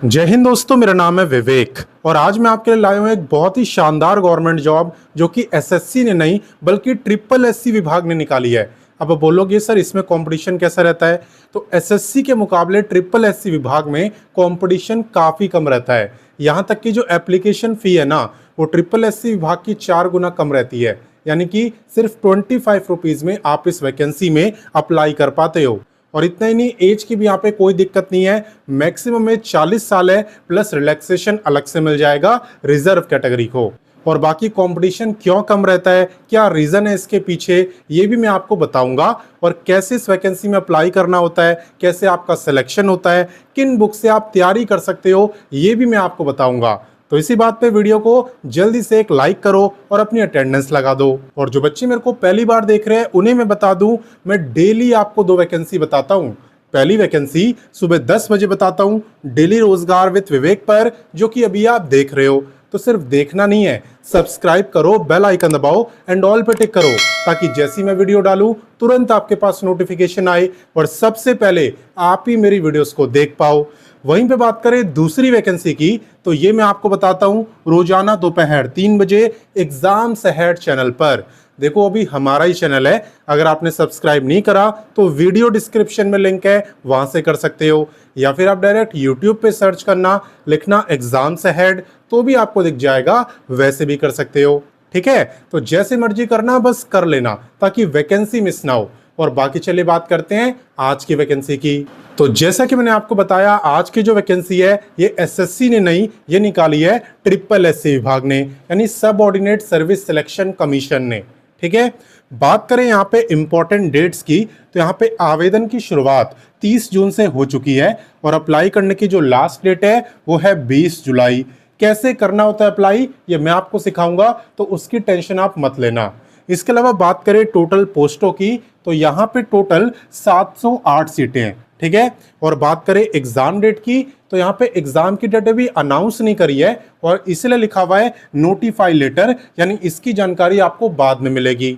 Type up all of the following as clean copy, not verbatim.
जय हिंद दोस्तों, मेरा नाम है विवेक और आज मैं आपके लिए लाया हूँ एक बहुत ही शानदार गवर्नमेंट जॉब जो कि एसएससी ने नहीं बल्कि ट्रिपल एससी विभाग ने निकाली है। अब आप बोलोगे सर इसमें कंपटीशन कैसा रहता है, तो एसएससी के मुकाबले ट्रिपल एससी विभाग में कंपटीशन काफ़ी कम रहता है। यहाँ तक कि जो एप्लीकेशन फ़ी है ना, वो ट्रिपल एससी विभाग की 4 गुना कम रहती है, यानी कि सिर्फ 25 रुपीज़ में आप इस वैकेंसी में अप्लाई कर पाते हो। और इतना ही नहीं, एज की भी यहाँ पे कोई दिक्कत नहीं है। मैक्सिमम में 40 साल है, प्लस रिलैक्सेशन अलग से मिल जाएगा रिजर्व कैटेगरी को। और बाकी कंपटीशन क्यों कम रहता है, क्या रीज़न है इसके पीछे, ये भी मैं आपको बताऊंगा। और कैसे इस वैकेंसी में अप्लाई करना होता है, कैसे आपका सिलेक्शन होता है, किन बुक से आप तैयारी कर सकते हो, ये भी मैं आपको बताऊंगा। तो इसी बात पे वीडियो को जल्दी से एक लाइक करो और अपनी अटेंडेंस लगा दो। और जो बच्चे मेरे को पहली बार देख रहे हैं उन्हें मैं बता दूं, मैं डेली आपको 2 वैकेंसी बताता हूं। पहली वैकेंसी सुबह 10 बजे बताता हूं डेली रोजगार विद विवेक पर, जो कि अभी आप देख रहे हो। तो सिर्फ देखना नहीं है, सब्सक्राइब करो, बेल आइकन दबाओ एंड ऑल पे टिक करो, ताकि जैसी मैं वीडियो डालूं तुरंत आपके पास नोटिफिकेशन आए और सबसे पहले आप ही मेरी वीडियोस को देख पाओ। वहीं पे बात करें दूसरी वैकेंसी की, तो ये मैं आपको बताता हूं रोजाना दोपहर 3 बजे एग्जाम्स अहेड चैनल पर। देखो अभी हमारा ही चैनल है, अगर आपने सब्सक्राइब नहीं करा तो वीडियो डिस्क्रिप्शन में लिंक है, वहां से कर सकते हो। या फिर आप डायरेक्ट यूट्यूब पे सर्च करना, लिखना एग्जाम्स अहेड, तो भी आपको दिख जाएगा, वैसे भी कर सकते हो। ठीक है, तो जैसे मर्जी करना, बस कर लेना ताकि वैकेंसी मिस ना हो। और बाकी चलिए बात करते हैं आज की वैकेंसी की। तो जैसा कि मैंने आपको बताया, आज की जो वैकेंसी है ये एसएससी ने नहीं, ये निकाली है ट्रिपल एससी विभाग ने, यानी सब ऑर्डिनेट सर्विस सिलेक्शन कमीशन ने। ठीक है, बात करें यहाँ पे इंपॉर्टेंट डेट्स की, तो यहाँ पे आवेदन की शुरुआत 30 जून से हो चुकी है और अप्लाई करने की जो लास्ट डेट है वो है 20 जुलाई। कैसे करना होता है अप्लाई, ये मैं आपको सिखाऊंगा, तो उसकी टेंशन आप मत लेना। इसके अलावा बात करें टोटल पोस्टों की, तो यहाँ पे टोटल 708 सीटें हैं। ठीक है, और बात करें एग्जाम डेट की, तो यहाँ पे एग्जाम की डेट अभी अनाउंस नहीं करी है और इसलिए लिखा हुआ है नोटिफाई लेटर, यानी इसकी जानकारी आपको बाद में मिलेगी।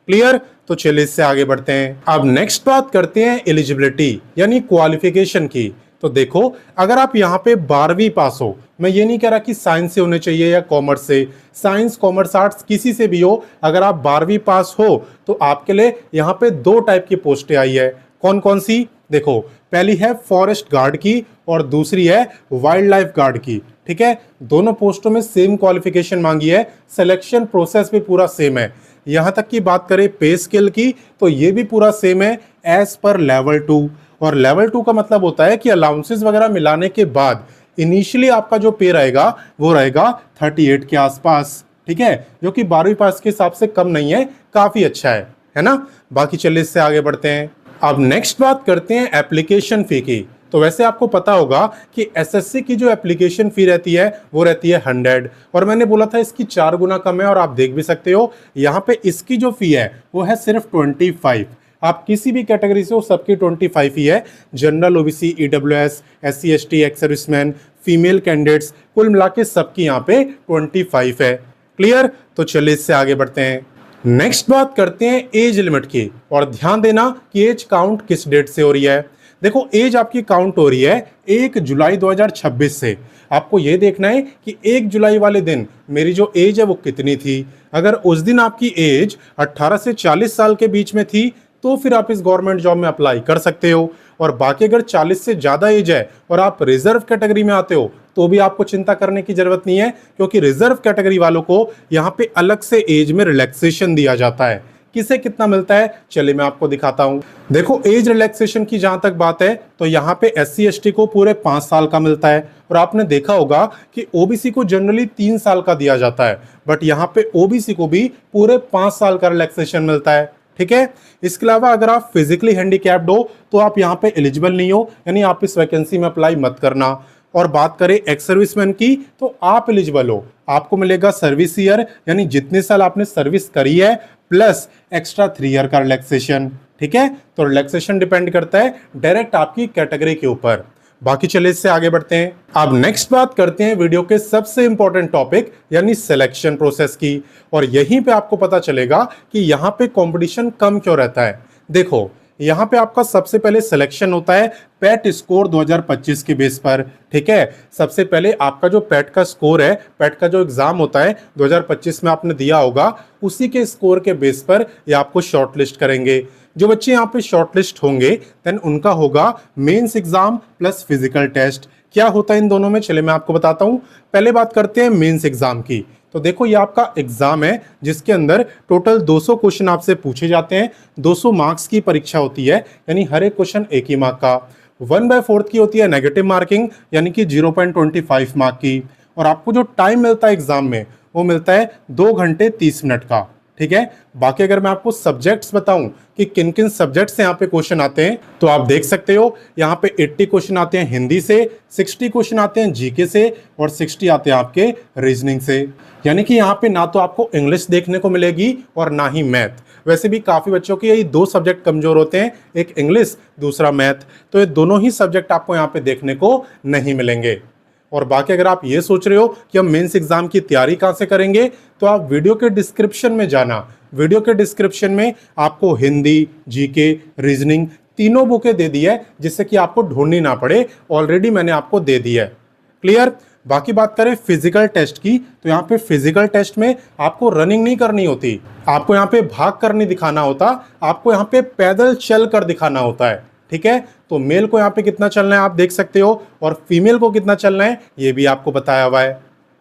क्लियर, तो चलिए इससे आगे बढ़ते हैं। अब नेक्स्ट बात करते हैं एलिजिबिलिटी यानी क्वालिफिकेशन की। तो देखो, अगर आप यहाँ पे 12वीं पास हो, मैं ये नहीं कह रहा कि साइंस से होने चाहिए या कॉमर्स से, साइंस कॉमर्स आर्ट्स किसी से भी हो, अगर आप 12वीं पास हो तो आपके लिए यहाँ पे 2 टाइप की पोस्टें आई है। कौन कौन सी, देखो, पहली है फॉरेस्ट गार्ड की और दूसरी है वाइल्ड लाइफ गार्ड की। ठीक है, दोनों पोस्टों में सेम क्वालिफिकेशन मांगी है, सिलेक्शन प्रोसेस भी पूरा सेम है। यहाँ तक की बात करें पे स्केल की, तो ये भी पूरा सेम है एज पर लेवल 2। और लेवल 2 का मतलब होता है कि अलाउंसेस वगैरह मिलाने के बाद इनिशियली आपका जो पे रहेगा वो रहेगा 38 के आसपास। ठीक है, जो कि 12वीं पास के हिसाब से कम नहीं है, काफी अच्छा है ना। बाकी चलिए इससे आगे बढ़ते हैं। अब नेक्स्ट बात करते हैं एप्लीकेशन फी की। तो वैसे आपको पता होगा कि एसएससी की जो एप्लीकेशन फी रहती है वो रहती है 100, और मैंने बोला था इसकी 4 गुना कम है, और आप देख भी सकते हो यहाँ पे इसकी जो फी है वो है सिर्फ 25। आप किसी भी कैटेगरी से हो, सबकी 25 ही है। General, OBC, EWS, SC ST, ex serviceman, female candidates, कुल मिला के सबकी यहाँ पे 25 है। क्लियर, तो चलिए इससे आगे बढ़ते हैं। नेक्स्ट बात करते हैं एज लिमिट की, और ध्यान देना कि एज काउंट किस डेट से हो रही है। देखो, एज आपकी काउंट हो रही है 1 जुलाई 2026 से। आपको ये देखना है कि 1 जुलाई वाले दिन मेरी जो एज है वो कितनी थी। अगर उस दिन आपकी एज 18 से 40 साल के बीच में थी तो फिर आप इस गवर्नमेंट जॉब में अप्लाई कर सकते हो। और बाकी अगर 40 से ज़्यादा एज है और आप रिजर्व कैटेगरी में आते हो तो भी आपको चिंता करने की जरूरत नहीं है, क्योंकि रिजर्व कैटेगरी वालों को यहाँ पे अलग से एज में रिलैक्सेशन दिया जाता है। किसे कितना मिलता है, चलिए मैं आपको दिखाता हूँ। देखो, एज रिलैक्सेशन की जहां तक बात है तो यहाँ पे एससी एसटी को पूरे 5 साल का मिलता है, और आपने देखा होगा कि ओबीसी को जनरली 3 साल का दिया जाता है, बट यहाँ पे ओबीसी को भी पूरे 5 साल का रिलैक्सेशन मिलता है। ठीक है, इसके अलावा अगर आप फिजिकली हैंडीकैप्ड हो तो आप यहाँ पे एलिजिबल नहीं हो, यानी आप इस वैकेंसी में अप्लाई मत करना। और बात करें एक्स सर्विसमैन की, तो आप एलिजिबल हो, आपको मिलेगा सर्विस ईयर, यानी जितने साल आपने सर्विस करी है प्लस एक्स्ट्रा 3 ईयर का रिलैक्सेशन। ठीक है, तो रिलैक्सेशन डिपेंड करता है डायरेक्ट आपकी कैटेगरी के ऊपर। बाकी चलिए इससे आगे बढ़ते हैं। अब नेक्स्ट बात करते हैं वीडियो के सबसे इंपॉर्टेंट टॉपिक यानी सिलेक्शन प्रोसेस की, और यहीं पे आपको पता चलेगा कि यहाँ पे कंपटीशन कम क्यों रहता है। देखो, यहाँ पे आपका सबसे पहले सिलेक्शन होता है पैट स्कोर 2025 के बेस पर। ठीक है, सबसे पहले आपका जो पैट का स्कोर है, पैट का जो एग्जाम होता है 2025 में आपने दिया होगा, उसी के स्कोर के बेस पर ये आपको शॉर्टलिस्ट करेंगे। जो बच्चे यहाँ पे शॉर्टलिस्ट होंगे देन उनका होगा mains exam plus physical test. क्या होता है इन दोनों में, चले मैं आपको बताता हूँ। पहले बात करते हैं मेंस एग्जाम की। तो देखो ये आपका एग्जाम है जिसके अंदर टोटल 200 क्वेश्चन आपसे पूछे जाते हैं। 200 मार्क्स की परीक्षा होती है, यानी हर एक क्वेश्चन एक ही मार्क का। 1/4 की होती है नेगेटिव मार्किंग, यानी कि 0.25 मार्क की। और आपको जो टाइम मिलता है एग्जाम में वो मिलता है 2 घंटे 30 मिनट का। ठीक है, बाकी अगर मैं आपको सब्जेक्ट्स बताऊं कि किन किन सब्जेक्ट से यहाँ पे क्वेश्चन आते हैं, तो आप देख सकते हो यहाँ पे 80 क्वेश्चन आते हैं हिंदी से, 60 क्वेश्चन आते हैं जीके से और 60 आते हैं आपके रीजनिंग से। यानी कि यहाँ पे ना तो आपको इंग्लिश देखने को मिलेगी और ना ही मैथ। वैसे भी काफी बच्चों के यही 2 सब्जेक्ट कमजोर होते हैं, एक इंग्लिश दूसरा मैथ, तो ये दोनों ही सब्जेक्ट आपको यहाँ पे देखने को नहीं मिलेंगे। और बाकी अगर आप ये सोच रहे हो कि हम मेंस एग्जाम की तैयारी कहाँ से करेंगे, तो आप वीडियो के डिस्क्रिप्शन में जाना। वीडियो के डिस्क्रिप्शन में आपको हिंदी, जीके, रीजनिंग तीनों बुकें दे दी है, जिससे कि आपको ढूंढनी ना पड़े, ऑलरेडी मैंने आपको दे दी है। क्लियर। बाकी बात करें फिजिकल टेस्ट की, तो यहाँ पे फिजिकल टेस्ट में आपको रनिंग नहीं करनी होती, आपको यहाँ पे भाग कर नहीं दिखाना होता, आपको यहाँ पे पैदल चल कर दिखाना होता है। ठीक है, तो मेल को यहाँ पे कितना चलना है आप देख सकते हो, और फीमेल को कितना चलना है ये भी आपको बताया हुआ है।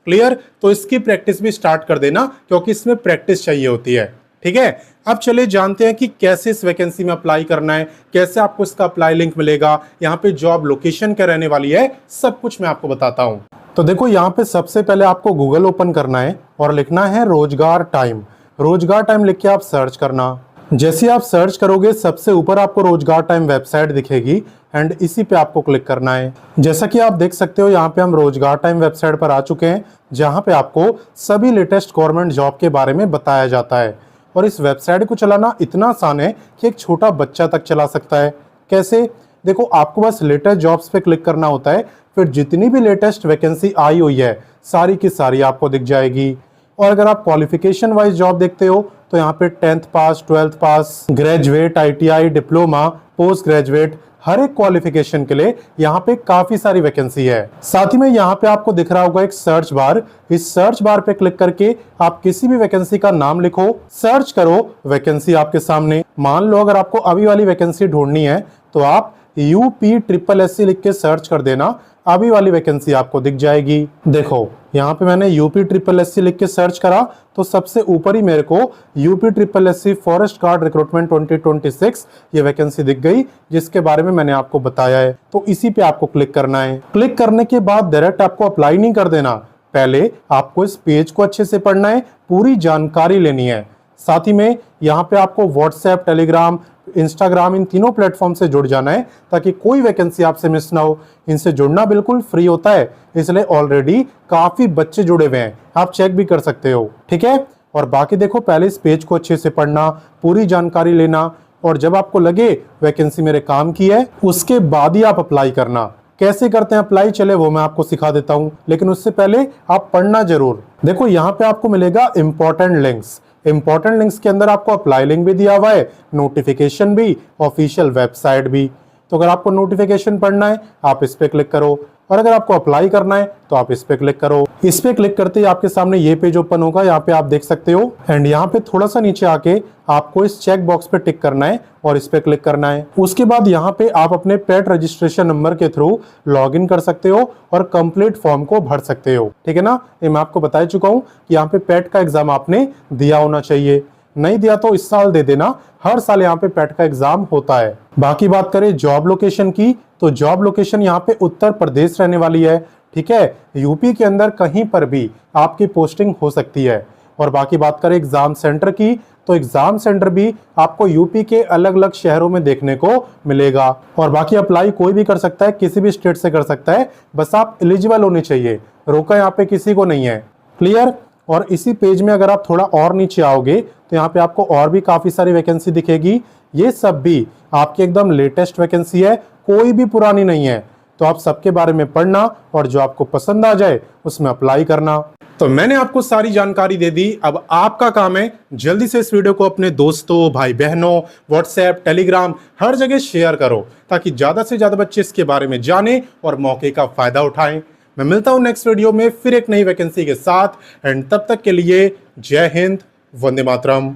क्लियर। तो इसकी प्रैक्टिस भी स्टार्ट कर देना, क्योंकि इसमें प्रैक्टिस चाहिए होती है। ठीक है, अब चले जानते हैं कि कैसे इस वैकेंसी में अप्लाई करना है, कैसे आपको इसका अप्लाई लिंक मिलेगा, यहाँ पे जॉब लोकेशन क्या रहने वाली है, सब कुछ मैं आपको बताता हूँ। तो देखो यहाँ पे सबसे पहले आपको गूगल ओपन करना है और लिखना है रोजगार टाइम। रोजगार टाइम लिख के आप सर्च करना। जैसे आप सर्च करोगे सबसे ऊपर आपको रोजगार टाइम वेबसाइट दिखेगी एंड इसी पे आपको क्लिक करना है। जैसा कि आप देख सकते हो यहाँ पे हम रोजगार टाइम वेबसाइट पर आ चुके हैं, जहाँ पे आपको सभी लेटेस्ट गवर्नमेंट जॉब के बारे में बताया जाता है। और इस वेबसाइट को चलाना इतना आसान है कि एक छोटा बच्चा तक चला सकता है। कैसे, देखो आपको बस लेटेस्ट जॉब्स पे क्लिक करना होता है, फिर जितनी भी लेटेस्ट वैकेंसी आई हुई है सारी की सारी आपको दिख जाएगी। और अगर आप क्वालिफिकेशन वाइज जॉब देखते हो तो यहाँ पे 10th पास, 12th पास, graduate, ITI, diploma, post graduate, हर एक क्वालिफिकेशन के लिए यहाँ पे काफी सारी वैकेंसी है। साथ ही में यहाँ पे आपको दिख रहा होगा एक सर्च बार। इस सर्च बार पे क्लिक करके आप किसी भी वैकेंसी का नाम लिखो, सर्च करो, वैकेंसी आपके सामने। मान लो अगर आपको अभी वाली वैकेंसी ढूंढनी है तो आप UPSSC लिख के सर्च कर देना, अभी वाली वैकेंसी आपको दिख जाएगी। देखो यहाँ पे मैंने UPSSC लिख के सर्च करा तो सबसे ऊपर ही मेरे को UPSSC फॉरेस्ट गार्ड रिक्रूटमेंट 2026 ये वैकेंसी दिख गई, जिसके बारे में मैंने आपको बताया है। तो इसी पे आपको क्लिक करना है। क्लिक करने के बाद डायरेक्ट आपको अप्लाई नहीं कर देना, पहले आपको इस पेज को अच्छे से पढ़ना है, पूरी जानकारी लेनी है। साथ ही में यहाँ पे आपको व्हाट्सएप, टेलीग्राम, इंस्टाग्राम इन तीनों प्लेटफॉर्म से जुड़ जाना है, ताकि कोई वैकेंसी आपसे मिस ना हो। इनसे जुड़ना बिल्कुल फ्री होता है, इसलिए ऑलरेडी काफी बच्चे जुड़े हुए हैं, आप चेक भी कर सकते हो। ठीक है, और बाकी देखो पहले इस पेज को अच्छे से पढ़ना, पूरी जानकारी लेना, और जब आपको लगे वैकेंसी मेरे काम की है उसके बाद ही आप अप्लाई करना। कैसे करते हैं अप्लाई, चले वो मैं आपको सिखा देता हूँ, लेकिन उससे पहले आप पढ़ना जरूर। देखो यहाँ पे आपको मिलेगा इंपॉर्टेंट लिंक्स। इंपॉर्टेंट लिंक्स के अंदर आपको अप्लाई लिंक भी दिया हुआ है, नोटिफिकेशन भी, ऑफिशियल वेबसाइट भी। तो अगर आपको नोटिफिकेशन पढ़ना है आप इस पे क्लिक करो, और अगर आपको अप्लाई करना है तो आप इस पे क्लिक करो। इस पे क्लिक करते ही आपके सामने ये पेज ओपन होगा, यहाँ पे आप देख सकते हो। एंड यहाँ पे थोड़ा सा नीचे आके आपको इस चेक बॉक्स पे टिक करना है और इस पे क्लिक करना है। उसके बाद यहाँ पे आप अपने पेट रजिस्ट्रेशन नंबर के थ्रू लॉग इन कर सकते हो और कंप्लीट फॉर्म को भर सकते हो। ठीक है ना, ये मैं आपको बता चुका हूँ कि यहाँ पे पेट का एग्जाम आपने दिया होना चाहिए, नहीं दिया तो इस साल दे देना, हर साल यहाँ पे पेट का एग्जाम होता है। बाकी बात करें जॉब लोकेशन की, तो जॉब लोकेशन यहाँ पे उत्तर प्रदेश रहने वाली है। ठीक है, यूपी के अंदर कहीं पर भी आपकी पोस्टिंग हो सकती है। और बाकी बात करें एग्जाम सेंटर की, तो एग्जाम सेंटर भी आपको यूपी के अलग अलग शहरों में देखने को मिलेगा। और बाकी अप्लाई कोई भी कर सकता है, किसी भी स्टेट से कर सकता है, बस आप एलिजिबल होने चाहिए, रोका यहाँ पे किसी को नहीं है। क्लियर। और इसी पेज में अगर आप थोड़ा और नीचे आओगे तो यहाँ पे आपको और भी काफी सारी वैकेंसी दिखेगी। ये सब भी आपकी एकदम लेटेस्ट वैकेंसी है, कोई भी पुरानी नहीं है। तो आप सबके बारे में पढ़ना और जो आपको पसंद आ जाए उसमें अप्लाई करना। तो मैंने आपको सारी जानकारी दे दी। अब आपका काम है जल्दी से इस वीडियो को अपने दोस्तों, भाई बहनों, व्हाट्सएप, टेलीग्राम हर जगह शेयर करो ताकि ज्यादा से ज्यादा बच्चे इसके बारे में जाने और मौके का फायदा उठाएं। मैं मिलता हूं नेक्स्ट वीडियो में फिर एक नई वैकेंसी के साथ। एंड तब तक के लिए जय हिंद, वंदे मातरम।